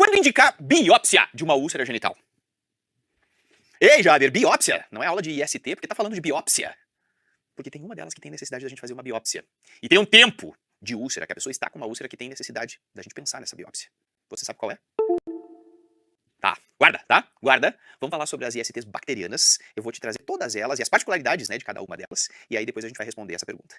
Quando indicar biópsia de uma úlcera genital? Ei, Jader, biópsia? Não é aula de IST porque tá falando de biópsia. Porque tem uma delas que tem necessidade da gente fazer uma biópsia. E tem um tempo de úlcera, que a pessoa está com uma úlcera que tem necessidade da gente pensar nessa biópsia. Você sabe qual é? Tá, guarda, tá? Guarda. Vamos falar sobre as ISTs bacterianas. Eu vou te trazer todas elas e as particularidades, né, de cada uma delas. E aí depois a gente vai responder essa pergunta.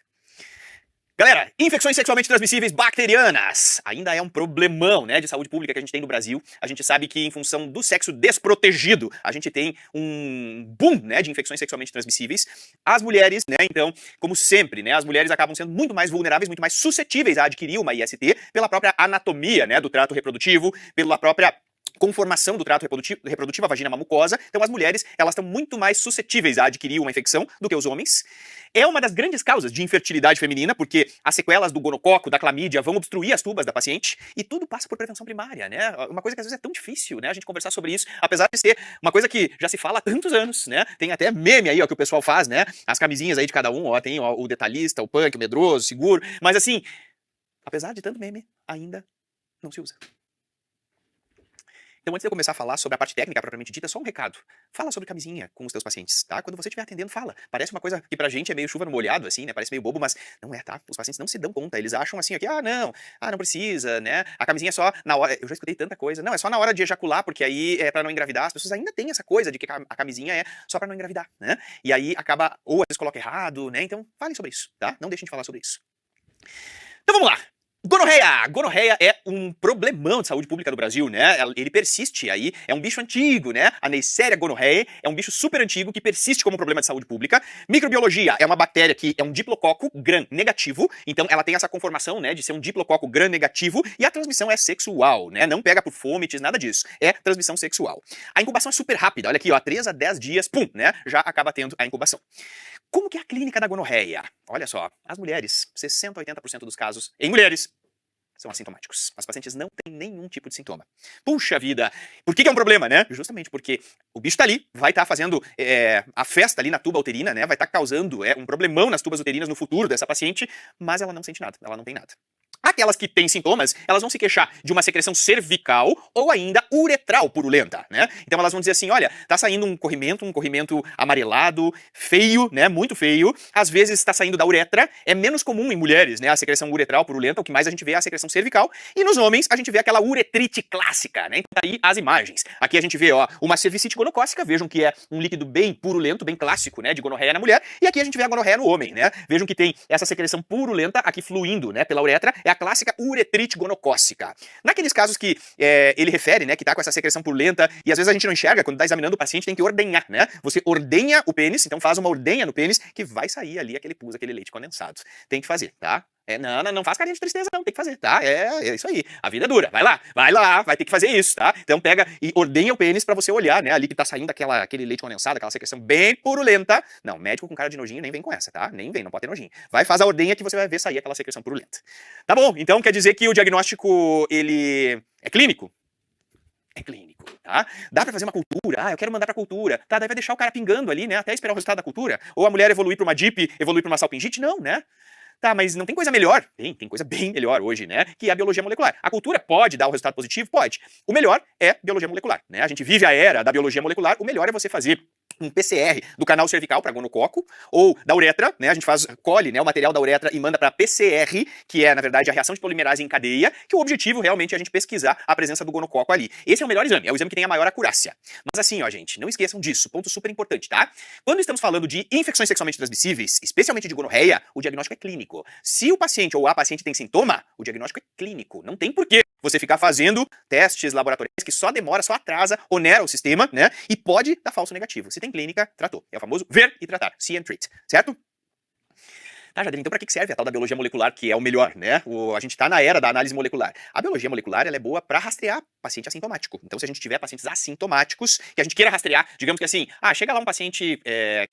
Galera, infecções sexualmente transmissíveis bacterianas ainda é um problemão, né, de saúde pública que a gente tem no Brasil. A gente sabe que em função do sexo desprotegido, a gente tem um boom, né, de infecções sexualmente transmissíveis. As mulheres, né, então, como sempre, né, as mulheres acabam sendo muito mais vulneráveis, muito mais suscetíveis a adquirir uma IST pela própria anatomia, né, do trato reprodutivo, pela própria conformação do trato reprodutivo, a vagina, uma mucosa. Então as mulheres, elas estão muito mais suscetíveis a adquirir uma infecção do que os homens. É uma das grandes causas de infertilidade feminina, porque as sequelas do gonococo, da clamídia, vão obstruir as tubas da paciente, e tudo passa por prevenção primária, né? Uma coisa que às vezes é tão difícil, né, a gente conversar sobre isso, apesar de ser uma coisa que já se fala há tantos anos, né? Tem até meme aí, ó, que o pessoal faz, né? As camisinhas aí de cada um, ó, tem ó, o detalhista, o punk, o medroso, o seguro, mas assim, apesar de tanto meme, ainda não se usa. Então, antes de eu começar a falar sobre a parte técnica propriamente dita, só um recado. Fala sobre camisinha com os teus pacientes, tá? Quando você estiver atendendo, fala. Parece uma coisa que pra gente é meio chuva no molhado, assim, né? Parece meio bobo, mas não é, tá? Os pacientes não se dão conta. Eles acham assim, aqui, não precisa, né? A camisinha é só na hora... Eu já escutei tanta coisa. Não, é só na hora de ejacular, porque aí é pra não engravidar. As pessoas ainda têm essa coisa de que a camisinha é só pra não engravidar, né? E aí acaba, ou às vezes coloca errado, né? Então, falem sobre isso, tá? Não deixem de falar sobre isso. Então, vamos lá. Gonorreia! Gonorreia é um problemão de saúde pública do Brasil, né? Ele persiste aí, é um bicho antigo, né? A Neisseria gonorreia é um bicho super antigo que persiste como problema de saúde pública. Microbiologia é uma bactéria que é um diplococo gram-negativo, então ela tem essa conformação, né, de ser um diplococo gram-negativo, e a transmissão é sexual, né? Não pega por fomites, nada disso. É transmissão sexual. A incubação é super rápida, olha aqui, ó, 3 a 10 dias, pum, né? Já acaba tendo a incubação. Como que é a clínica da gonorreia? Olha só, as mulheres, 60 a 80% dos casos em mulheres são assintomáticos. As pacientes não têm nenhum tipo de sintoma. Puxa vida! Por que é um problema, né? Justamente porque o bicho tá ali, vai estar fazendo a festa ali na tuba uterina, né? Vai estar causando um problemão nas tubas uterinas no futuro dessa paciente, mas ela não sente nada, ela não tem nada. Aquelas que têm sintomas, elas vão se queixar de uma secreção cervical ou ainda uretral purulenta, né? Então elas vão dizer assim, olha, tá saindo um corrimento amarelado, feio, né? Muito feio. Às vezes está saindo da uretra. É menos comum em mulheres, né? A secreção uretral purulenta. O que mais a gente vê é a secreção cervical. E nos homens, a gente vê aquela uretrite clássica, né? Então aí as imagens. Aqui a gente vê, ó, uma cervicite gonocócica. Vejam que é um líquido bem purulento, bem clássico, né? De gonorreia na mulher. E aqui a gente vê a gonorreia no homem, né? Vejam que tem essa secreção purulenta aqui fluindo, né? Pela uretra. É a clássica uretrite gonocócica. Naqueles casos que ele refere, né, que tá com essa secreção purulenta, e às vezes a gente não enxerga, quando tá examinando o paciente tem que ordenhar, né? Você ordenha o pênis, então faz uma ordenha no pênis, que vai sair ali aquele pus, aquele leite condensado. Tem que fazer, tá? Não faz carinha de tristeza não, tem que fazer, tá? É isso aí, a vida é dura, vai lá, vai ter que fazer isso, tá? Então pega e ordenha o pênis pra você olhar, né, ali que tá saindo aquele leite condensado, aquela secreção bem purulenta. Não, médico com cara de nojinho nem vem com essa, tá? Nem vem, não pode ter nojinho. Vai, faz a ordenha que você vai ver sair aquela secreção purulenta. Tá bom, então quer dizer que o diagnóstico, ele é clínico? É clínico, tá? Dá pra fazer uma cultura? Eu quero mandar pra cultura. Tá, daí vai deixar o cara pingando ali, né, até esperar o resultado da cultura? Ou a mulher evoluir pra uma DIP, evoluir pra uma salpingite? Não, né? Tá, mas não tem coisa melhor? Tem coisa bem melhor hoje, né? Que é a biologia molecular. A cultura pode dar o resultado positivo? Pode. O melhor é biologia molecular, né? A gente vive a era da biologia molecular, o melhor é você fazer um PCR do canal cervical para gonococo, ou da uretra, né? A gente colhe, né, o material da uretra e manda para PCR, que é, na verdade, a reação de polimerase em cadeia, que o objetivo realmente é a gente pesquisar a presença do gonococo ali. Esse é o melhor exame, é o exame que tem a maior acurácia. Mas assim, ó, gente, não esqueçam disso, ponto super importante, tá? Quando estamos falando de infecções sexualmente transmissíveis, especialmente de gonorreia, o diagnóstico é clínico. Se o paciente ou a paciente tem sintoma, o diagnóstico é clínico. Não tem porquê você ficar fazendo testes laboratoriais que só demora, só atrasa, onera o sistema, né? E pode dar falso negativo. Se tem clínica, tratou. É o famoso ver e tratar. See and treat. Certo? Tá, Jadrina, então pra que serve a tal da biologia molecular, que é o melhor, né? A gente tá na era da análise molecular. A biologia molecular, ela é boa pra rastrear paciente assintomático. Então, se a gente tiver pacientes assintomáticos, que a gente queira rastrear, digamos que assim, chega lá um paciente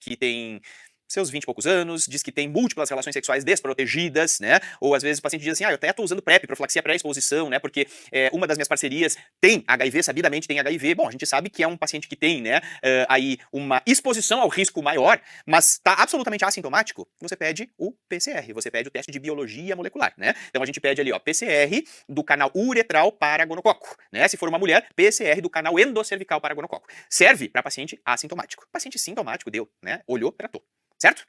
que tem seus 20 e poucos anos, diz que tem múltiplas relações sexuais desprotegidas, né? Ou às vezes o paciente diz assim, eu até tô usando PrEP, profilaxia pré-exposição, né? Porque uma das minhas parcerias tem HIV, sabidamente tem HIV. Bom, a gente sabe que é um paciente que tem, né, aí uma exposição ao risco maior, mas tá absolutamente assintomático. Você pede o PCR, você pede o teste de biologia molecular, né? Então a gente pede ali, ó, PCR do canal uretral para gonococo, né? Se for uma mulher, PCR do canal endocervical para gonococo. Serve para paciente assintomático. Paciente sintomático deu, né? Olhou, tratou. Certo?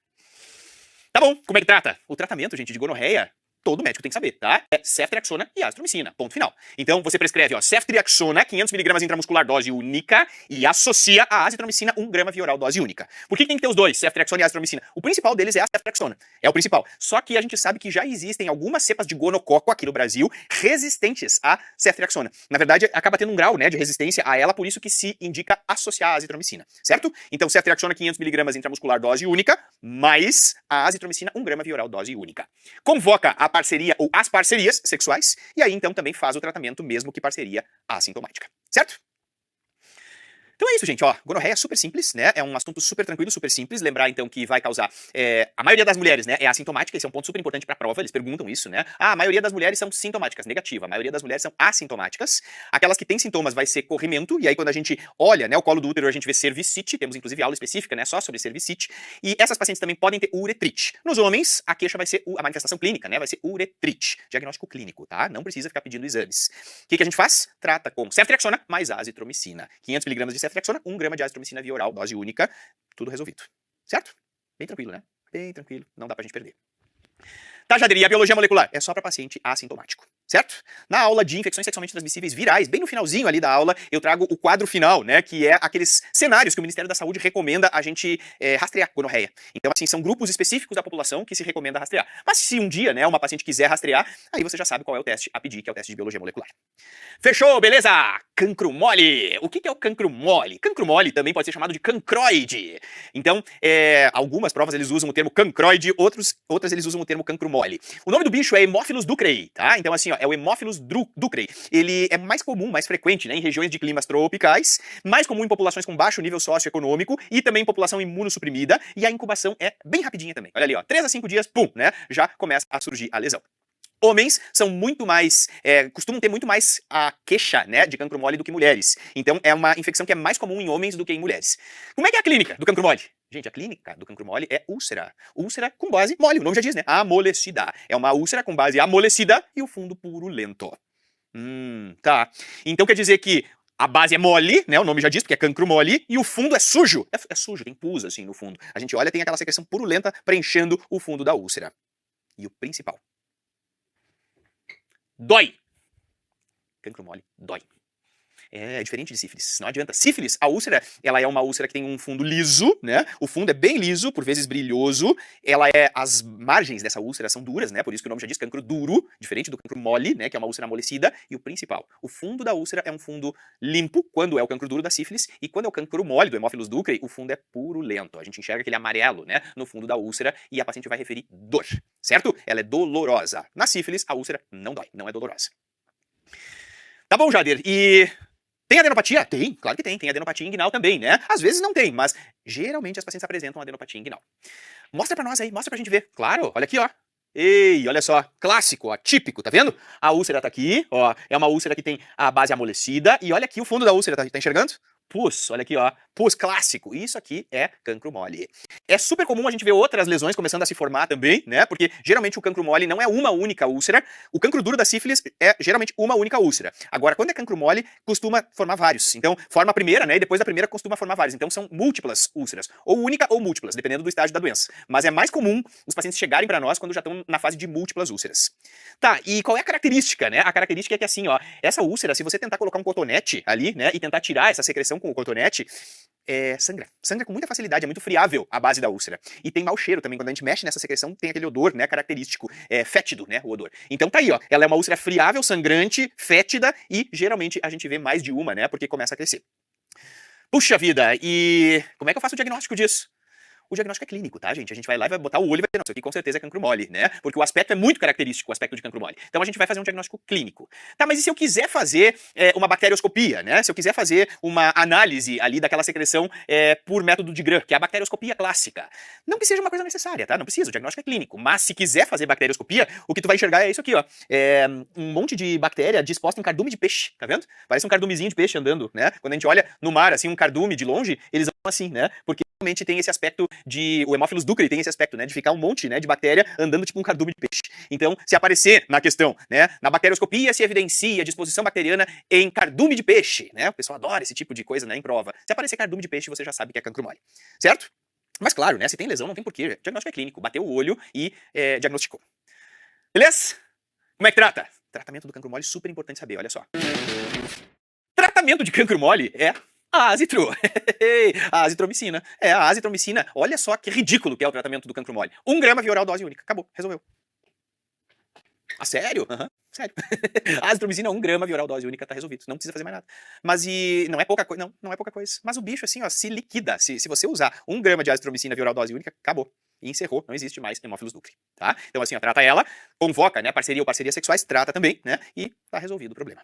Tá bom, como é que trata? O tratamento, gente, de gonorreia, todo médico tem que saber, tá? É ceftriaxona e azitromicina, ponto final. Então você prescreve, ó, ceftriaxona, 500mg intramuscular, dose única, e associa a azitromicina, 1 grama via oral, dose única. Por que tem que ter os dois, ceftriaxona e azitromicina? O principal deles é a ceftriaxona, é o principal. Só que a gente sabe que já existem algumas cepas de gonococo aqui no Brasil resistentes à ceftriaxona. Na verdade, acaba tendo um grau, né, de resistência a ela, por isso que se indica associar a azitromicina, certo? Então ceftriaxona, 500mg intramuscular, dose única, mais a azitromicina, 1 grama via oral, dose única. Convoca a parceria ou as parcerias sexuais, e aí então também faz o tratamento mesmo que parceria assintomática, certo? Então é isso, gente, ó, gonorreia é super simples, né, é um assunto super tranquilo, super simples, lembrar então que vai causar, a maioria das mulheres, né, é assintomática, esse é um ponto super importante pra prova, eles perguntam isso, né, a maioria das mulheres são sintomáticas, negativa, a maioria das mulheres são assintomáticas, aquelas que têm sintomas vai ser corrimento, e aí quando a gente olha, né, o colo do útero a gente vê cervicite, temos inclusive aula específica, né, só sobre cervicite, e essas pacientes também podem ter uretrite. Nos homens, a queixa vai ser, a manifestação clínica, né, vai ser uretrite, diagnóstico clínico, tá, não precisa ficar pedindo exames. O que a gente faz? Trata com ceftriaxona mais azitromicina, 500mg de ceftriaxona, 1 grama de azitromicina via oral, dose única, tudo resolvido. Certo? Bem tranquilo, né? Bem tranquilo, não dá pra gente perder. Tá, Jader, e a biologia molecular? É só para paciente assintomático, certo? Na aula de infecções sexualmente transmissíveis virais, bem no finalzinho ali da aula, eu trago o quadro final, né, que é aqueles cenários que o Ministério da Saúde recomenda a gente rastrear gonorreia. Então, assim, são grupos específicos da população que se recomenda rastrear. Mas se um dia, né, uma paciente quiser rastrear, aí você já sabe qual é o teste a pedir, que é o teste de biologia molecular. Fechou, beleza? Cancro mole. O que é o cancro mole? Cancro mole também pode ser chamado de cancroide. Então, algumas provas eles usam o termo cancroide, outras eles usam o termo cancro mole. O nome do bicho é Haemophilus ducreyi, tá? Então, assim, ó, é o Haemophilus ducreyi. Ele é mais comum, mais frequente, né, em regiões de climas tropicais, mais comum em populações com baixo nível socioeconômico e também em população imunossuprimida, e a incubação é bem rapidinha também. Olha ali, ó, 3 a 5 dias, pum, né, já começa a surgir a lesão. Homens são muito mais, costumam ter muito mais a queixa, né, de cancro mole do que mulheres. Então é uma infecção que é mais comum em homens do que em mulheres. Como é que é a clínica do cancro mole? Gente, a clínica do cancro mole é úlcera. Úlcera com base mole, o nome já diz, né? Amolecida. É uma úlcera com base amolecida e o fundo purulento. Tá. Então quer dizer que a base é mole, né? O nome já diz, porque é cancro mole, e o fundo é sujo. É sujo, tem pus assim no fundo. A gente olha, tem aquela secreção purulenta preenchendo o fundo da úlcera. E o principal: dói. Cancro mole dói. É diferente de sífilis, não adianta. Sífilis, a úlcera, ela é uma úlcera que tem um fundo liso, né? O fundo é bem liso, por vezes brilhoso. As margens dessa úlcera são duras, né? Por isso que o nome já diz cancro duro, diferente do cancro mole, né? Que é uma úlcera amolecida. E o principal, o fundo da úlcera é um fundo limpo, quando é o cancro duro da sífilis, e quando é o cancro mole, do Haemophilus ducreyi, o fundo é purulento. A gente enxerga aquele amarelo, né? No fundo da úlcera, e a paciente vai referir dor, certo? Ela é dolorosa. Na sífilis, a úlcera não dói, não é dolorosa. Tá bom, Jader, e tem adenopatia? Tem, claro que tem. Tem adenopatia inguinal também, né? Às vezes não tem, mas geralmente as pacientes apresentam adenopatia inguinal. Mostra pra nós aí, mostra pra gente ver. Claro, olha aqui, ó. Ei, olha só, clássico, ó, típico, tá vendo? A úlcera tá aqui, ó, é uma úlcera que tem a base amolecida, e olha aqui o fundo da úlcera, tá enxergando? Pus, olha aqui, ó, pus clássico, isso aqui é cancro mole. É super comum a gente ver outras lesões começando a se formar também, né, porque geralmente o cancro mole não é uma única úlcera, o cancro duro da sífilis é geralmente uma única úlcera. Agora, quando é cancro mole, costuma formar vários, então forma a primeira, né, e depois da primeira costuma formar vários, então são múltiplas úlceras, ou única ou múltiplas, dependendo do estágio da doença. Mas é mais comum os pacientes chegarem pra nós quando já estão na fase de múltiplas úlceras. Tá, e qual é a característica, né? A característica é que assim, ó, essa úlcera, se você tentar colocar um cotonete ali, né, e tentar tirar essa secreção com o cotonete, sangra. Sangra com muita facilidade, é muito friável a base da úlcera. E tem mau cheiro também, quando a gente mexe nessa secreção, tem aquele odor, né, característico, fétido, né, o odor. Então tá aí, ó, ela é uma úlcera friável, sangrante, fétida, e geralmente a gente vê mais de uma, né, porque começa a crescer. Puxa vida, e como é que eu faço o diagnóstico disso? o diagnóstico é clínico, tá, gente? A gente vai lá e vai botar o olho e vai dizer, não, isso aqui com certeza é cancro mole, né? Porque o aspecto é muito característico, o aspecto de cancro mole. Então a gente vai fazer um diagnóstico clínico. Tá, mas e se eu quiser fazer uma bacterioscopia, né? Se eu quiser fazer uma análise ali daquela secreção por método de Gram, que é a bacterioscopia clássica. Não que seja uma coisa necessária, tá? Não precisa, o diagnóstico é clínico. Mas se quiser fazer bacterioscopia, o que tu vai enxergar é isso aqui, ó. É um monte de bactéria disposta em cardume de peixe, tá vendo? Parece um cardumezinho de peixe andando, né? Quando a gente olha no mar, assim, um cardume de longe, eles andam assim, né? Porque realmente tem esse aspecto de... O Haemophilus ducreyi tem esse aspecto, né? De ficar um monte, né, de bactéria andando tipo um cardume de peixe. Então, se aparecer na questão, né, na bacterioscopia se evidencia a disposição bacteriana em cardume de peixe, né? O pessoal adora esse tipo de coisa, né, em prova. Se aparecer cardume de peixe, você já sabe que é cancro mole, certo? Mas claro, né, se tem lesão, não tem porquê. O diagnóstico é clínico. Bateu o olho e diagnosticou. Beleza? Como é que trata? Tratamento do cancro mole, super importante saber, olha só. Tratamento de cancro mole é a azitro. A azitromicina. A azitromicina, olha só que ridículo que é o tratamento do cancro mole. 1 grama via oral, dose única. Acabou, resolveu. Ah, sério? Aham, sério. A azitromicina, 1 grama via oral, dose única, tá resolvido. Não precisa fazer mais nada. Mas e não é pouca coisa? Não, não é pouca coisa. Mas o bicho, assim, ó, se liquida. Se você usar 1 grama de azitromicina via oral, dose única, acabou. E encerrou, não existe mais Haemophilus ducreyi, tá? Então, assim, ó, trata ela, convoca, né, parceria ou parcerias sexuais, trata também, né, e tá resolvido o problema.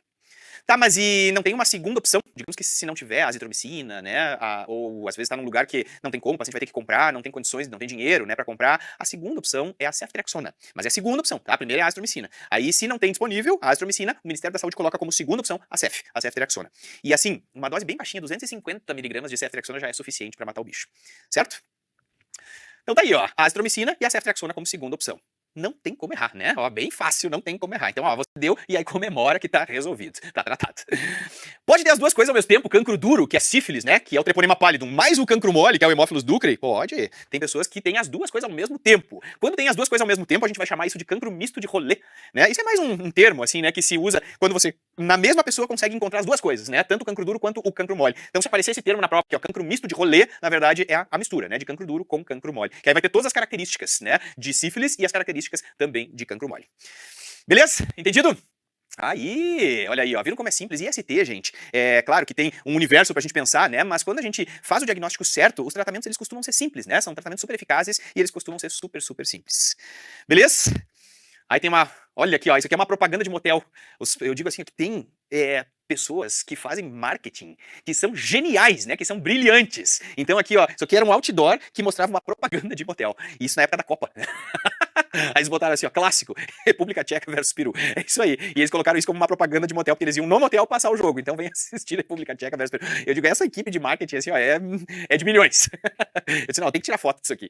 Tá, mas e não tem uma segunda opção? Digamos que se não tiver azitromicina, né, ou às vezes tá num lugar que não tem como, o paciente vai ter que comprar, não tem condições, não tem dinheiro, né, pra comprar, a segunda opção é a ceftriaxona. Mas é a segunda opção, tá? A primeira é a azitromicina. Aí, se não tem disponível a azitromicina, o Ministério da Saúde coloca como segunda opção a ceftriaxona. E assim, uma dose bem baixinha, 250 miligramas de ceftriaxona já é suficiente pra matar o bicho, certo? Então tá aí, ó, a azitromicina e a ceftriaxona como segunda opção. Não tem como errar, né? Ó, bem fácil, não tem como errar. Então, ó, você deu e aí comemora que tá resolvido, tá tratado. Pode ter as duas coisas ao mesmo tempo, o cancro duro, que é sífilis, né? Que é o treponema pallidum, mais o cancro mole, que é o Haemophilus ducreyi. Pode. Tem pessoas que têm as duas coisas ao mesmo tempo. Quando tem as duas coisas ao mesmo tempo, a gente vai chamar isso de cancro misto de rolê, né? Isso é mais um termo, assim, né? Que se usa quando você, na mesma pessoa, consegue encontrar as duas coisas, né? Tanto o cancro duro quanto o cancro mole. Então, se aparecer esse termo na prova, que é o cancro misto de rolê, na verdade, é a mistura, né? De cancro duro com cancro mole. Que aí vai ter todas as características, né? De sífilis e as características também de cancro mole. Beleza? Entendido? Aí, olha aí, ó, viram como é simples? IST, gente, é claro que tem um universo pra gente pensar, né, mas quando a gente faz o diagnóstico certo, os tratamentos eles costumam ser simples, né, são tratamentos super eficazes e eles costumam ser super, super simples. Beleza? Aí tem uma, olha aqui, ó, isso aqui é uma propaganda de motel. Eu digo assim, que tem pessoas que fazem marketing, que são geniais, né, que são brilhantes. Então aqui, ó, isso aqui era um outdoor que mostrava uma propaganda de motel. Isso na época da Copa. Aí eles botaram assim, ó, clássico, República Tcheca versus Peru. É isso aí. E eles colocaram isso como uma propaganda de motel, porque eles iam no motel passar o jogo. Então vem assistir República Tcheca versus Peru. Eu digo, essa equipe de marketing, assim, ó, é de milhões. Eu disse, não, tem que tirar foto disso aqui.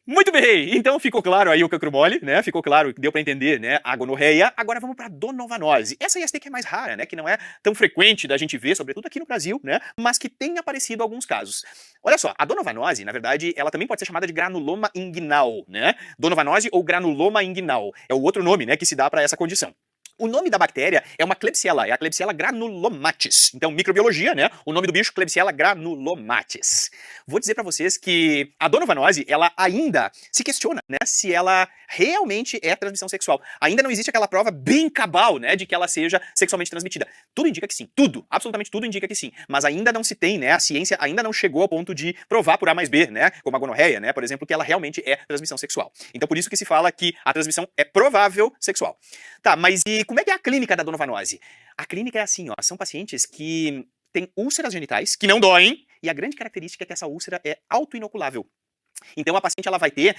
Muito bem, então ficou claro aí o cancro mole, né? Ficou claro, deu pra entender, né? A gonorreia. Agora vamos pra donovanose. Essa IST que é mais rara, né? Que não é tão frequente da gente ver, sobretudo aqui no Brasil, né? Mas que tem aparecido alguns casos. Olha só, a donovanose, na verdade, ela também pode ser chamada de granuloma inguinal, né? Donovanose ou granuloma inguinal. É o outro nome, né, que se dá pra essa condição. O nome da bactéria é uma Klebsiella, é a Klebsiella granulomatis. Então, microbiologia, né? O nome do bicho, Klebsiella granulomatis. Vou dizer pra vocês que a donovanose, ela ainda se questiona, né? Se ela realmente é transmissão sexual. Ainda não existe aquela prova bem cabal, né? De que ela seja sexualmente transmitida. Tudo indica que sim. Tudo, absolutamente tudo indica que sim. Mas ainda não se tem, né? A ciência ainda não chegou ao ponto de provar por A mais B, né? Como a gonorreia, né? Por exemplo, que ela realmente é transmissão sexual. Então, por isso que se fala que a transmissão é provável sexual. Tá, mas e como é que é a clínica da donovanose? A clínica é assim, ó, são pacientes que têm úlceras genitais, que não doem, e a grande característica é que essa úlcera é autoinoculável. Então a paciente ela vai ter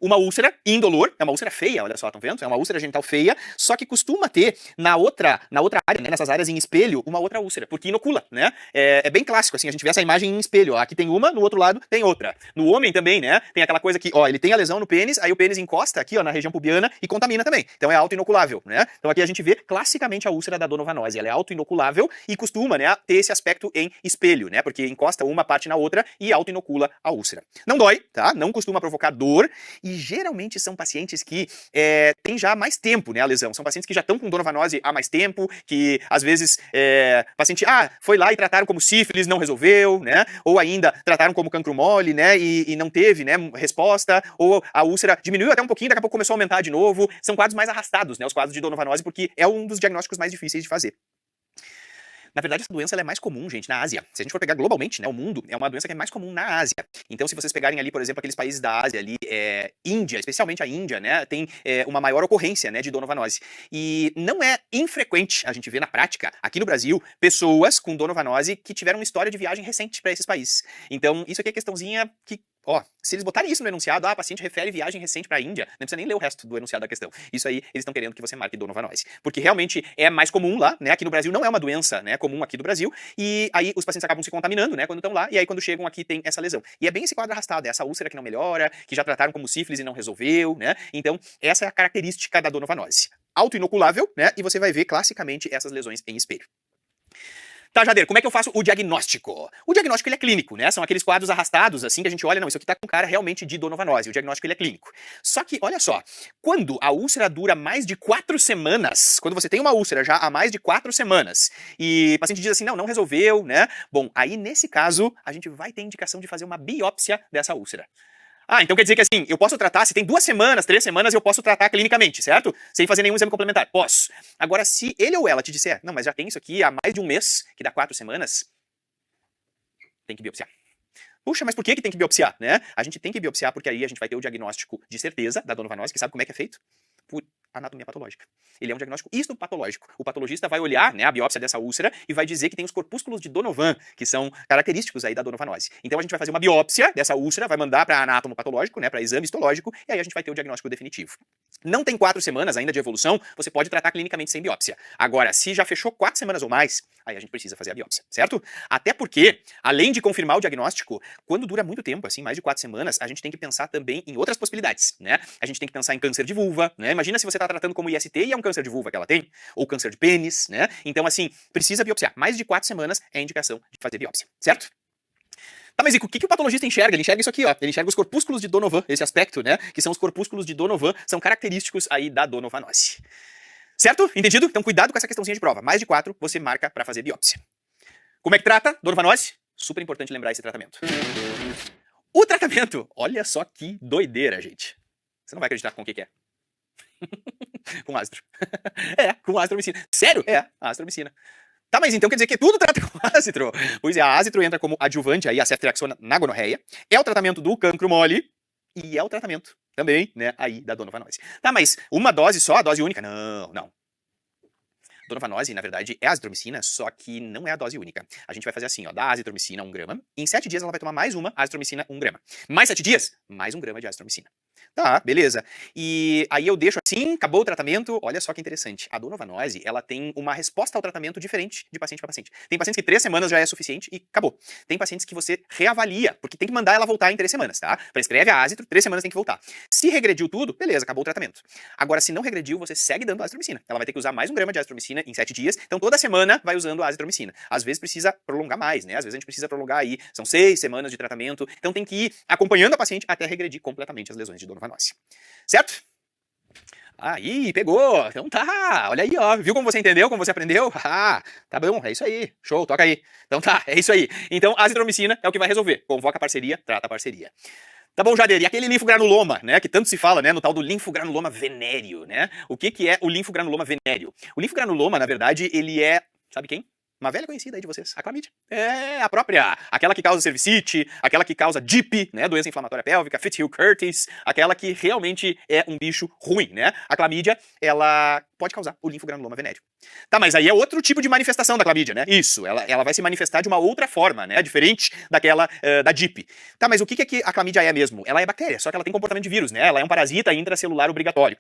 uma úlcera indolor, é uma úlcera feia, olha só, estão vendo? É uma úlcera genital feia, só que costuma ter na outra área, né, nessas áreas em espelho, uma outra úlcera, porque inocula, né? É bem clássico, assim, a gente vê essa imagem em espelho, ó, aqui tem uma, no outro lado tem outra. No homem também, né, tem aquela coisa que, ó, ele tem a lesão no pênis, aí o pênis encosta aqui, ó, na região pubiana e contamina também. Então é autoinoculável, né? Então aqui a gente vê classicamente a úlcera da donovanose, ela é autoinoculável e costuma, né, ter esse aspecto em espelho, né? Porque encosta uma parte na outra e autoinocula a úlcera. Não dói, tá? Não costuma provocar dor e geralmente são pacientes que têm já mais tempo, né, a lesão. São pacientes que já estão com donovanose há mais tempo, que às vezes paciente, foi lá e trataram como sífilis, não resolveu, né? Ou ainda trataram como cancro mole, né, e não teve, né, resposta, ou a úlcera diminuiu até um pouquinho, daqui a pouco começou a aumentar de novo. São quadros mais arrastados, né, os quadros de donovanose, porque é um dos diagnósticos mais difíceis de fazer. Na verdade, essa doença ela é mais comum, gente, na Ásia. Se a gente for pegar globalmente, né, o mundo, é uma doença que é mais comum na Ásia. Então, se vocês pegarem ali, por exemplo, aqueles países da Ásia ali, Índia, especialmente a Índia, né, tem uma maior ocorrência, né, de donovanose. E não é infrequente a gente ver na prática, aqui no Brasil, pessoas com donovanose que tiveram uma história de viagem recente para esses países. Então, isso aqui é questãozinha que, ó, se eles botarem isso no enunciado, paciente refere viagem recente para a Índia, não precisa nem ler o resto do enunciado da questão. Isso aí, eles estão querendo que você marque donovanose. Porque realmente é mais comum lá, né, aqui no Brasil não é uma doença, né, comum aqui do Brasil, e aí os pacientes acabam se contaminando, né, quando estão lá, e aí quando chegam aqui tem essa lesão. E é bem esse quadro arrastado, essa úlcera que não melhora, que já trataram como sífilis e não resolveu, né, então essa é a característica da donovanose. Autoinoculável, né, e você vai ver classicamente essas lesões em espelho. Tá, Jader, como é que eu faço o diagnóstico? O diagnóstico ele é clínico, né? São aqueles quadros arrastados, assim, que a gente olha, não, isso aqui tá com cara realmente de donovanose. O diagnóstico ele é clínico. Só que, olha só, quando a úlcera dura mais de 4 semanas, quando você tem uma úlcera já há mais de 4 semanas, e o paciente diz assim, não resolveu, né? Bom, aí nesse caso, a gente vai ter indicação de fazer uma biópsia dessa úlcera. Então quer dizer que assim, eu posso tratar, se tem 2 semanas, 3 semanas, eu posso tratar clinicamente, certo? Sem fazer nenhum exame complementar. Posso. Agora, se ele ou ela te disser, não, mas já tem isso aqui há mais de um mês, que dá 4 semanas, tem que biopsiar. Puxa, mas por que tem que biopsiar, né? A gente tem que biopsiar porque aí a gente vai ter o diagnóstico de certeza da donovanose, que sabe como é que é feito? Por anatomia patológica. Ele é um diagnóstico histopatológico. O patologista vai olhar, né, a biópsia dessa úlcera e vai dizer que tem os corpúsculos de Donovan, que são característicos aí da donovanose. Então a gente vai fazer uma biópsia dessa úlcera, vai mandar para anátomo patológico, né, para exame histológico, e aí a gente vai ter o diagnóstico definitivo. Não tem 4 semanas ainda de evolução, você pode tratar clinicamente sem biópsia. Agora, se já fechou 4 semanas ou mais, aí a gente precisa fazer a biópsia, certo? Até porque, além de confirmar o diagnóstico, quando dura muito tempo, assim, mais de 4 semanas, a gente tem que pensar também em outras possibilidades, né? A gente tem que pensar em câncer de vulva, né? Imagina se você está tratando como IST e é um câncer de vulva que ela tem, ou câncer de pênis, né? Então, assim, precisa biopsiar. Mais de 4 semanas é a indicação de fazer biópsia, certo? Tá, mas o que o patologista enxerga? Ele enxerga isso aqui, ó. Ele enxerga os corpúsculos de Donovan, esse aspecto, né? Que são os corpúsculos de Donovan, são característicos aí da donovanose. Certo? Entendido? Então cuidado com essa questãozinha de prova. Mais de 4, você marca para fazer biópsia. Como é que trata donovanose? Super importante lembrar esse tratamento. O tratamento, olha só que doideira, gente. Você não vai acreditar com o que é. Com ácido. Com azitromicina. Sério? Azitromicina. Tá, mas então quer dizer que tudo trata com ácitro? Pois é, a ácitro entra como adjuvante aí, a ceftriaxona na gonorreia, é o tratamento do cancro mole e é o tratamento também, né, aí da donovanose. Tá, mas uma dose só, a dose única? Não. Donovanose, na verdade, é azitromicina, só que não é a dose única. A gente vai fazer assim, ó, dá azitromicina 1 grama, em 7 dias ela vai tomar mais uma azitromicina 1 grama. Mais 7 dias, mais 1 grama de azitromicina. Tá, beleza. E aí eu deixo assim, acabou o tratamento. Olha só que interessante. A donovanose, ela tem uma resposta ao tratamento diferente de paciente para paciente. Tem pacientes que 3 semanas já é suficiente e acabou. Tem pacientes que você reavalia, porque tem que mandar ela voltar em 3 semanas, tá? Prescreve a azitro, 3 semanas tem que voltar. Se regrediu tudo, beleza, acabou o tratamento. Agora, se não regrediu, você segue dando azitromicina. Ela vai ter que usar mais 1 grama de azitromicina em 7 dias. Então, toda semana vai usando a azitromicina. Às vezes precisa prolongar mais, né? Às vezes a gente precisa prolongar aí, são 6 semanas de tratamento. Então, tem que ir acompanhando a paciente até regredir completamente as lesões de donovanose. Certo? Aí, pegou. Então tá, olha aí, ó. Viu como você entendeu, como você aprendeu? Tá bom, é isso aí. Show, toca aí. Então tá, é isso aí. Então, a azitromicina é o que vai resolver. Convoca a parceria, trata a parceria. Tá bom, Jader, e aquele linfogranuloma, né, que tanto se fala, né, no tal do linfogranuloma venéreo, né? O que é o linfogranuloma venéreo? O linfogranuloma, na verdade, ele é, sabe quem? Uma velha conhecida aí de vocês, a clamídia. É a própria, aquela que causa cervicite, aquela que causa DIP, né, doença inflamatória pélvica, Fitzhugh-Curtis, aquela que realmente é um bicho ruim, né? A clamídia, ela pode causar o linfogranuloma venéreo. Tá, mas aí é outro tipo de manifestação da clamídia, né? Isso, ela vai se manifestar de uma outra forma, né? Diferente daquela da DIP. Tá, mas o que a clamídia é mesmo? Ela é bactéria, só que ela tem comportamento de vírus, né? Ela é um parasita intracelular obrigatório.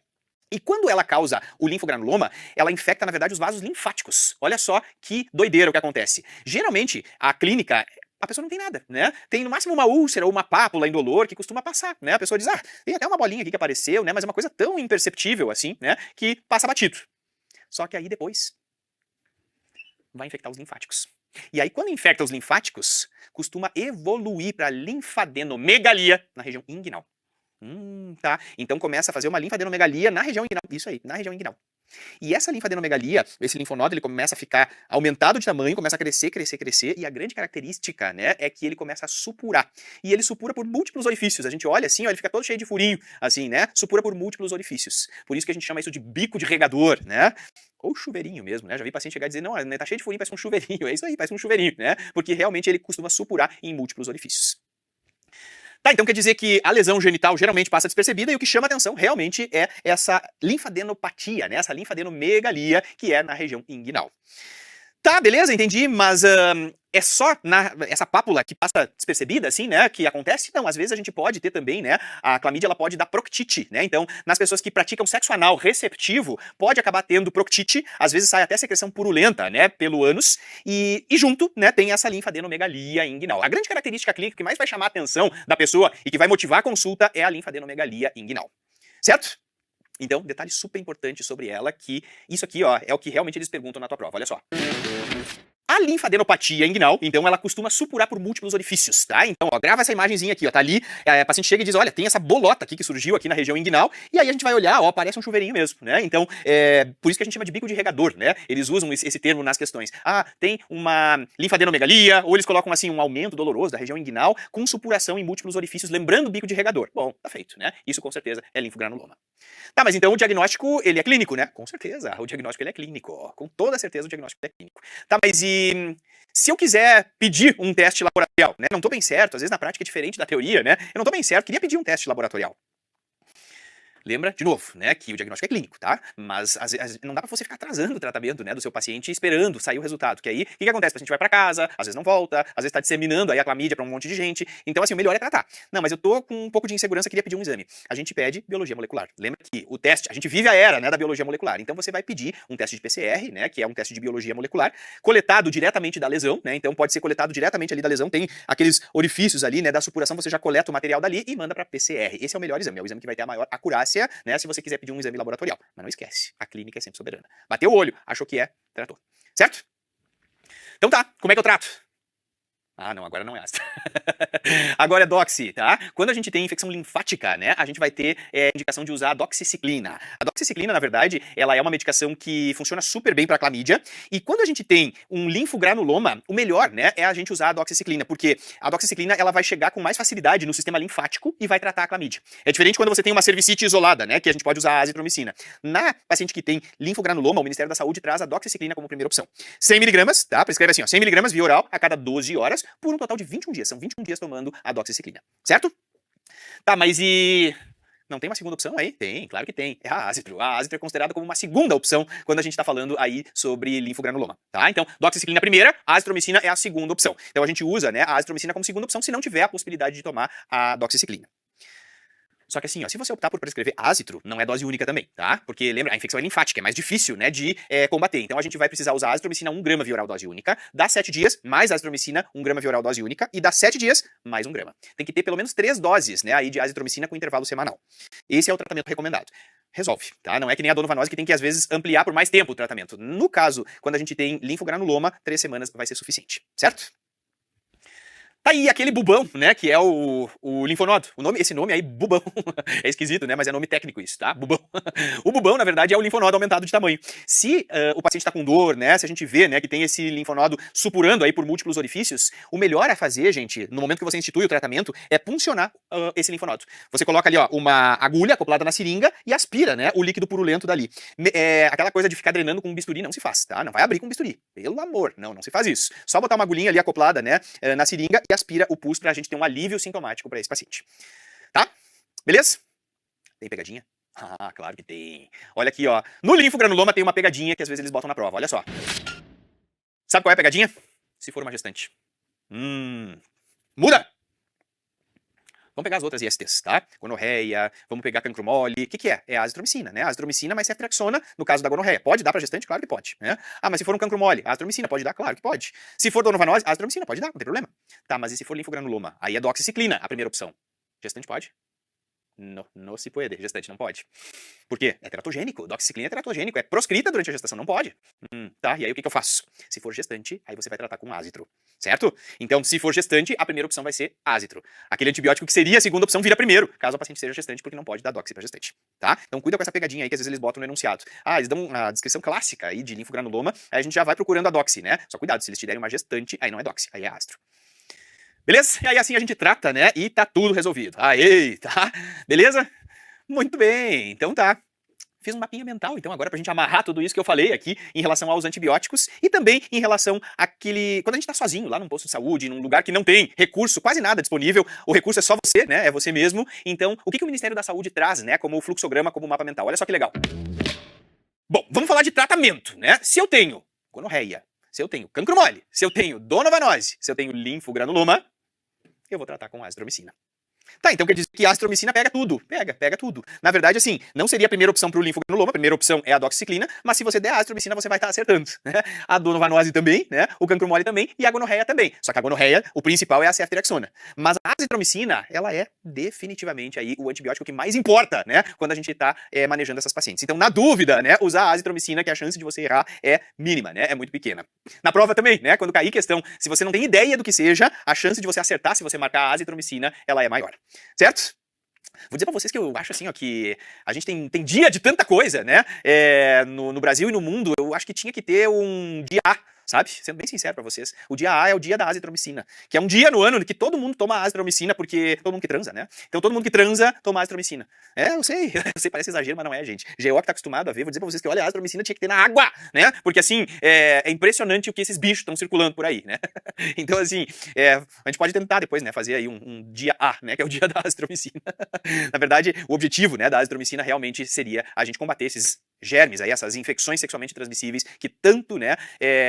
E quando ela causa o linfogranuloma, ela infecta, na verdade, os vasos linfáticos. Olha só que doideira o que acontece. Geralmente, a clínica, a pessoa não tem nada, né? Tem no máximo uma úlcera ou uma pápula indolor que costuma passar, né? A pessoa diz, tem até uma bolinha aqui que apareceu, né? Mas é uma coisa tão imperceptível assim, né? Que passa batido. Só que aí depois vai infectar os linfáticos. E aí, quando infecta os linfáticos, costuma evoluir para linfadenomegalia na região inguinal. Tá. Então começa a fazer uma linfadenomegalia na região inguinal. Isso aí, na região inguinal. E essa linfadenomegalia, esse linfonodo, ele começa a ficar aumentado de tamanho, começa a crescer, crescer, crescer, e a grande característica, né, é que ele começa a supurar. E ele supura por múltiplos orifícios. A gente olha assim, ó, ele fica todo cheio de furinho, assim, né? Supura por múltiplos orifícios. Por isso que a gente chama isso de bico de regador, né? Ou chuveirinho mesmo, né? Já vi paciente chegar e dizer, não, tá cheio de furinho, parece um chuveirinho. É isso aí, parece um chuveirinho, né? Porque realmente ele costuma supurar em múltiplos orifícios. Tá, então quer dizer que a lesão genital geralmente passa despercebida e o que chama atenção realmente é essa linfadenopatia, né? Essa linfadenomegalia que é na região inguinal. Tá, beleza, entendi, mas é só essa pápula que passa despercebida, assim, né, que acontece? Não, às vezes a gente pode ter também, né, a clamídia ela pode dar proctite, né, então nas pessoas que praticam sexo anal receptivo, pode acabar tendo proctite, às vezes sai até secreção purulenta, né, pelo ânus, e junto, né, tem essa linfadenomegalia inguinal. A grande característica clínica que mais vai chamar a atenção da pessoa e que vai motivar a consulta é a linfadenomegalia inguinal, certo? Então, detalhe super importante sobre ela, que isso aqui, ó, é o que realmente eles perguntam na tua prova, olha só. A linfadenopatia inguinal, então, ela costuma supurar por múltiplos orifícios, tá? Então, ó, grava essa imagenzinha aqui, ó, tá ali, a paciente chega e diz, olha, tem essa bolota aqui que surgiu aqui na região inguinal, e aí a gente vai olhar, ó, parece um chuveirinho mesmo, né? Então, por isso que a gente chama de bico de regador, né? Eles usam esse termo nas questões. Ah, tem uma linfadenomegalia, ou eles colocam, assim, um aumento doloroso da região inguinal com supuração em múltiplos orifícios, lembrando o bico de regador. Bom, tá feito, né? Isso, com certeza, é linfogranuloma. Tá, mas então o diagnóstico, ele é clínico, né? Com certeza, o diagnóstico, ele é clínico, ó, com toda certeza o diagnóstico é clínico. Tá, mas e se eu quiser pedir um teste laboratorial, né? Não tô bem certo, às vezes na prática é diferente da teoria, né? Eu não tô bem certo, queria pedir um teste laboratorial. Lembra, de novo, né, que o diagnóstico é clínico, tá? Mas não dá pra você ficar atrasando o tratamento, né, do seu paciente esperando sair o resultado, que aí, o que acontece? O paciente vai pra casa, às vezes não volta, às vezes tá disseminando aí a clamídia pra um monte de gente, então assim, o melhor é tratar. Não, mas eu tô com um pouco de insegurança, queria pedir um exame. A gente pede biologia molecular. Lembra que o teste, a gente vive a era, né, da biologia molecular, então você vai pedir um teste de PCR, né, que é um teste de biologia molecular, coletado diretamente da lesão, né, então pode ser coletado diretamente ali da lesão, tem aqueles orifícios ali, né, da supuração, você já coleta o material dali e manda pra PCR. Esse é o melhor exame, é o exame que vai ter a maior acurácia, né, se você quiser pedir um exame laboratorial. Mas não esquece, a clínica é sempre soberana. Bateu o olho, achou que tratou. Certo? Então tá, como é que eu trato? Ah, não, agora não é ácido. Agora é doxi, tá? Quando a gente tem infecção linfática, né, a gente vai ter indicação de usar a doxiciclina. A doxiciclina, na verdade, ela é uma medicação que funciona super bem para clamídia, e quando a gente tem um linfogranuloma, o melhor, né, é a gente usar a doxiciclina, porque a doxiciclina, ela vai chegar com mais facilidade no sistema linfático e vai tratar a clamídia. É diferente quando você tem uma cervicite isolada, né, que a gente pode usar a azitromicina. Na paciente que tem linfogranuloma, o Ministério da Saúde traz a doxiciclina como primeira opção. 100 mg, tá? Prescreve assim, ó, 100 mg via oral a cada 12 horas, por um total de 21 dias. São 21 dias tomando a doxiciclina, certo? Tá, mas e... não tem uma segunda opção aí? Tem, claro que tem. É a ácitro. A ácitro é considerada como uma segunda opção quando a gente está falando aí sobre linfogranuloma, tá? Então, doxiciclina é a primeira, a azitromicina é a segunda opção. Então a gente usa, né, a azitromicina como segunda opção se não tiver a possibilidade de tomar a doxiciclina. Só que assim, ó, se você optar por prescrever ácitro, não é dose única também, tá? Porque lembra, a infecção é linfática, é mais difícil, né, de combater. Então a gente vai precisar usar a azitromicina 1 grama via oral dose única, dá 7 dias, mais a azitromicina 1 grama via oral dose única, e dá 7 dias, mais 1 grama. Tem que ter pelo menos 3 doses, né, aí de azitromicina com intervalo semanal. Esse é o tratamento recomendado. Resolve, tá? Não é que nem a donovanose que tem que, às vezes, ampliar por mais tempo o tratamento. No caso, quando a gente tem linfogranuloma, 3 semanas vai ser suficiente, certo? Tá aí aquele bubão, né, que é o linfonodo. Esse nome aí, bubão, é esquisito, né, mas é nome técnico isso, tá? Bubão. O bubão, na verdade, é o linfonodo aumentado de tamanho. Se o paciente tá com dor, né, se a gente vê, né, que tem esse linfonodo supurando aí por múltiplos orifícios, o melhor a fazer, gente, no momento que você institui o tratamento, é puncionar esse linfonodo. Você coloca ali, ó, uma agulha acoplada na seringa e aspira, né, o líquido purulento dali. Aquela coisa de ficar drenando com um bisturi não se faz, tá? Não vai abrir com um bisturi. Pelo amor, não se faz isso. Só botar uma agulhinha ali acoplada, né, na seringa e aspira o pus pra gente ter um alívio sintomático pra esse paciente. Tá? Beleza? Tem pegadinha? Ah, claro que tem. Olha aqui, ó. No linfogranuloma tem uma pegadinha que às vezes eles botam na prova. Olha só. Sabe qual é a pegadinha? Se for uma gestante. Muda! Vamos pegar as outras ISTs, tá? Gonorreia, vamos pegar cancro mole. O que é? É a azitromicina, né? A azitromicina mais ceftriaxona, no caso da gonorreia. Pode dar pra gestante? Claro que pode, né? Ah, mas se for um cancro mole, a azitromicina pode dar? Claro que pode. Se for donovanose, a azitromicina pode dar, não tem problema. Tá, mas e se for linfogranuloma? Aí é doxiciclina, a primeira opção. Gestante pode? Não se pode, gestante não pode. Por quê? É teratogênico, doxiciclina é teratogênico, é proscrita durante a gestação, não pode. Tá, e aí o que eu faço? Se for gestante, aí você vai tratar com ácitro, certo? Então, se for gestante, a primeira opção vai ser ácitro. Aquele antibiótico que seria a segunda opção vira primeiro, caso a paciente seja gestante, porque não pode dar doxi pra gestante, tá? Então cuida com essa pegadinha aí que às vezes eles botam no enunciado. Eles dão a descrição clássica aí de linfogranuloma, aí a gente já vai procurando a doxi, né? Só cuidado, se eles te derem uma gestante, aí não é doxi, aí é ácitro. Beleza? E aí assim a gente trata, né? E tá tudo resolvido. Aê, tá? Beleza? Muito bem, então tá. Fiz um mapinha mental, então, agora pra gente amarrar tudo isso que eu falei aqui em relação aos antibióticos e também em relação àquele... Quando a gente tá sozinho lá num posto de saúde, num lugar que não tem recurso, quase nada disponível, o recurso é só você, né? É você mesmo. Então, o que o Ministério da Saúde traz, né? Como fluxograma, como mapa mental. Olha só que legal. Bom, vamos falar de tratamento, né? Se eu tenho gonorreia, se eu tenho cancro mole, se eu tenho donovanose, se eu tenho linfogranuloma, eu vou tratar com azitromicina. Tá, então quer dizer que a azitromicina pega tudo. Pega tudo. Na verdade, assim, não seria a primeira opção pro linfogranuloma, a primeira opção é a doxiciclina, mas se você der a azitromicina, você vai estar acertando, né? A donovanose também, né? O cancro mole também e a gonorreia também. Só que a gonorreia, o principal é a ceftriaxona. Mas a azitromicina, ela é definitivamente aí o antibiótico que mais importa, né? Quando a gente tá manejando essas pacientes. Então, na dúvida, né? Usar a azitromicina, que a chance de você errar é mínima, né? É muito pequena. Na prova também, né? Quando cair questão, se você não tem ideia do que seja, a chance de você acertar se você marcar a azitromicina, ela é maior. Certo? Vou dizer pra vocês que eu acho assim, ó, que a gente tem dia de tanta coisa, né? No Brasil e no mundo, eu acho que tinha que ter um dia A, sabe? Sendo bem sincero pra vocês. O dia A é o dia da azitromicina, que é um dia no ano que todo mundo toma azitromicina, porque todo mundo que transa, né? Então todo mundo que transa toma azitromicina. Eu sei, parece exagero, mas não é, gente. GO que tá acostumado a ver, vou dizer pra vocês que, olha, a azitromicina tinha que ter na água, né? Porque assim, é impressionante o que esses bichos estão circulando por aí, né? Então assim, a gente pode tentar depois, né, fazer aí um dia A, né, que é o dia da azitromicina. Na verdade, o objetivo, né, da azitromicina realmente seria a gente combater esses germes aí, essas infecções sexualmente transmissíveis que tanto, né,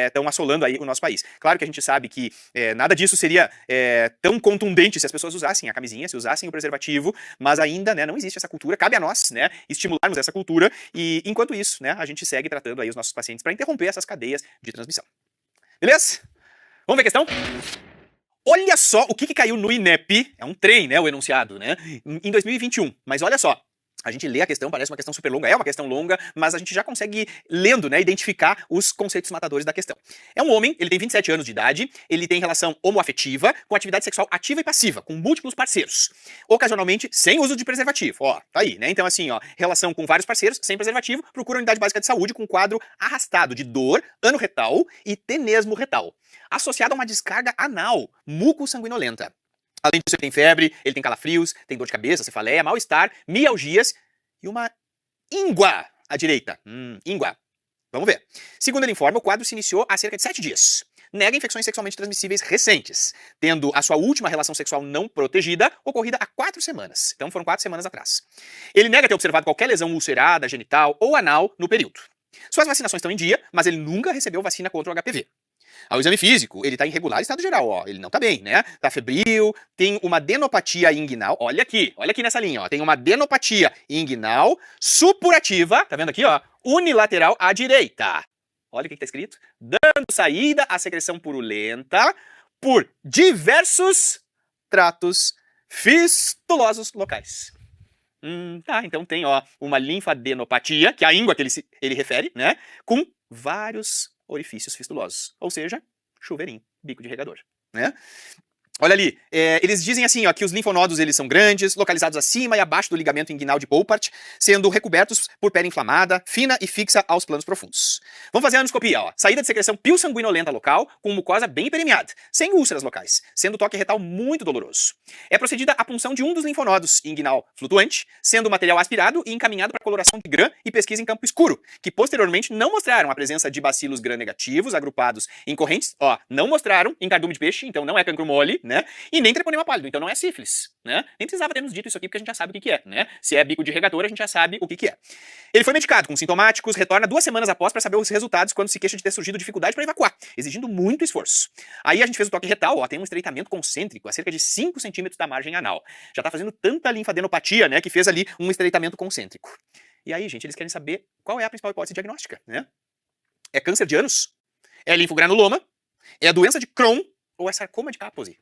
estão assolando aí o nosso país. Claro que a gente sabe que nada disso seria tão contundente se as pessoas usassem a camisinha, se usassem o preservativo, mas ainda, né, não existe essa cultura, cabe a nós, né, estimularmos essa cultura e, enquanto isso, né, a gente segue tratando aí os nossos pacientes para interromper essas cadeias de transmissão. Beleza? Vamos ver a questão? Olha só o que caiu no INEP, é um trem, né, o enunciado, né, em 2021, mas olha só. A gente lê a questão, parece uma questão super longa, é uma questão longa, mas a gente já consegue, lendo, né, identificar os conceitos matadores da questão. É um homem, ele tem 27 anos de idade, ele tem relação homoafetiva, com atividade sexual ativa e passiva, com múltiplos parceiros. Ocasionalmente, sem uso de preservativo. Ó, tá aí, né? Então, assim, ó, relação com vários parceiros, sem preservativo, procura unidade básica de saúde com quadro arrastado de dor, ano retal e tenesmo retal, associado a uma descarga anal, muco-sanguinolenta. Além disso, ele tem febre, ele tem calafrios, tem dor de cabeça, cefaleia, mal-estar, mialgias e uma íngua à direita. Íngua. Vamos ver. Segundo ele informa, o quadro se iniciou há cerca de 7 dias. Nega infecções sexualmente transmissíveis recentes, tendo a sua última relação sexual não protegida ocorrida há 4 semanas. Então foram 4 semanas atrás. Ele nega ter observado qualquer lesão ulcerada, genital ou anal no período. Suas vacinações estão em dia, mas ele nunca recebeu vacina contra o HPV. Ao exame físico, ele tá em regular estado geral, ó. Ele não tá bem, né? Tá febril, tem uma adenopatia inguinal. Olha aqui nessa linha, ó. Tem uma adenopatia inguinal supurativa, tá vendo aqui, ó? Unilateral à direita. Olha o que tá escrito. Dando saída à secreção purulenta por diversos tratos fistulosos locais. Tá, então tem, ó, uma linfadenopatia, que é a íngua que ele refere, né? Com vários orifícios fistulosos, ou seja, chuveirinho, bico de regador, né? Olha ali, eles dizem assim, ó, que os linfonodos eles são grandes, localizados acima e abaixo do ligamento inguinal de Poupart, sendo recobertos por pele inflamada, fina e fixa aos planos profundos. Vamos fazer a anoscopia, ó. Saída de secreção pio-sanguinolenta local, com mucosa bem permeada, sem úlceras locais, sendo o toque retal muito doloroso. É procedida a punção de um dos linfonodos inguinal flutuante, sendo o material aspirado e encaminhado para coloração de Gram e pesquisa em campo escuro, que posteriormente não mostraram a presença de bacilos Gram negativos agrupados em correntes, ó, não mostraram em cardume de peixe, então não é cancro mole, né? E nem treponema pálido, então não é sífilis, né? Nem precisava termos dito isso aqui, porque a gente já sabe o que é, né? Se é bico de regador, a gente já sabe o que é. Ele foi medicado com sintomáticos, retorna 2 semanas após para saber os resultados quando se queixa de ter surgido dificuldade para evacuar, exigindo muito esforço. Aí a gente fez o toque retal, ó, tem um estreitamento concêntrico a cerca de 5 centímetros da margem anal. Já tá fazendo tanta linfadenopatia, né, que fez ali um estreitamento concêntrico. E aí, gente, eles querem saber qual é a principal hipótese diagnóstica, né? É câncer de ânus? É linfogranuloma? É a doença de Crohn? Ou é sarcoma de Kaposi?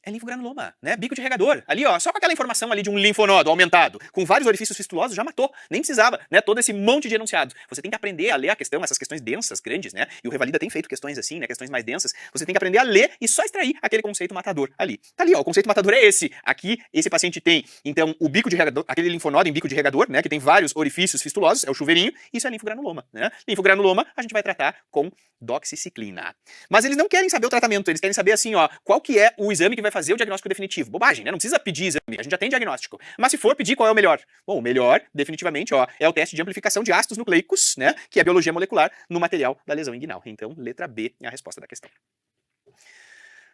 É linfogranuloma, né? Bico de regador. Ali, ó, só com aquela informação ali de um linfonodo aumentado, com vários orifícios fistulosos, já matou. Nem precisava, né? Todo esse monte de enunciados. Você tem que aprender a ler a questão, essas questões densas, grandes, né? E o Revalida tem feito questões assim, né? Questões mais densas. Você tem que aprender a ler e só extrair aquele conceito matador ali. Tá ali, ó, o conceito matador é esse. Aqui, esse paciente tem, então, o bico de regador, aquele linfonodo em bico de regador, né? Que tem vários orifícios fistulosos, é o chuveirinho. Isso é linfogranuloma, né? Linfogranuloma, a gente vai tratar com doxiciclina. Mas eles não querem saber o tratamento, eles querem saber assim, ó, qual que é o exame que vai fazer o diagnóstico definitivo. Bobagem, né? Não precisa pedir exame, a gente já tem diagnóstico. Mas se for pedir, qual é o melhor? Bom, o melhor, definitivamente, ó, é o teste de amplificação de ácidos nucleicos, né? Que é a biologia molecular no material da lesão inguinal. Então, letra B é a resposta da questão.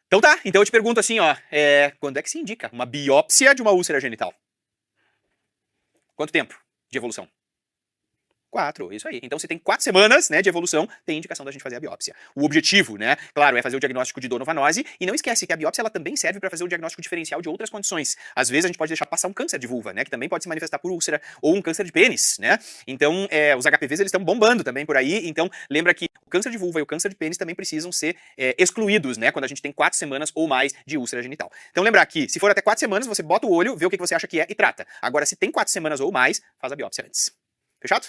Então tá, então eu te pergunto assim, ó, quando é que se indica uma biópsia de uma úlcera genital? Quanto tempo de evolução? 4, isso aí. Então, se tem 4 semanas, né, de evolução, tem indicação da gente fazer a biópsia. O objetivo, né, claro, é fazer o diagnóstico de donovanose, e não esquece que a biópsia ela também serve para fazer o diagnóstico diferencial de outras condições. Às vezes a gente pode deixar passar um câncer de vulva, né, que também pode se manifestar por úlcera, ou um câncer de pênis, né? Então, os HPVs eles estão bombando também por aí, então lembra que o câncer de vulva e o câncer de pênis também precisam ser excluídos, né, quando a gente tem 4 semanas ou mais de úlcera genital. Então, lembrar que se for até 4 semanas, você bota o olho, vê o que você acha que é e trata. Agora, se tem 4 semanas ou mais, faz a biópsia antes. Fechado?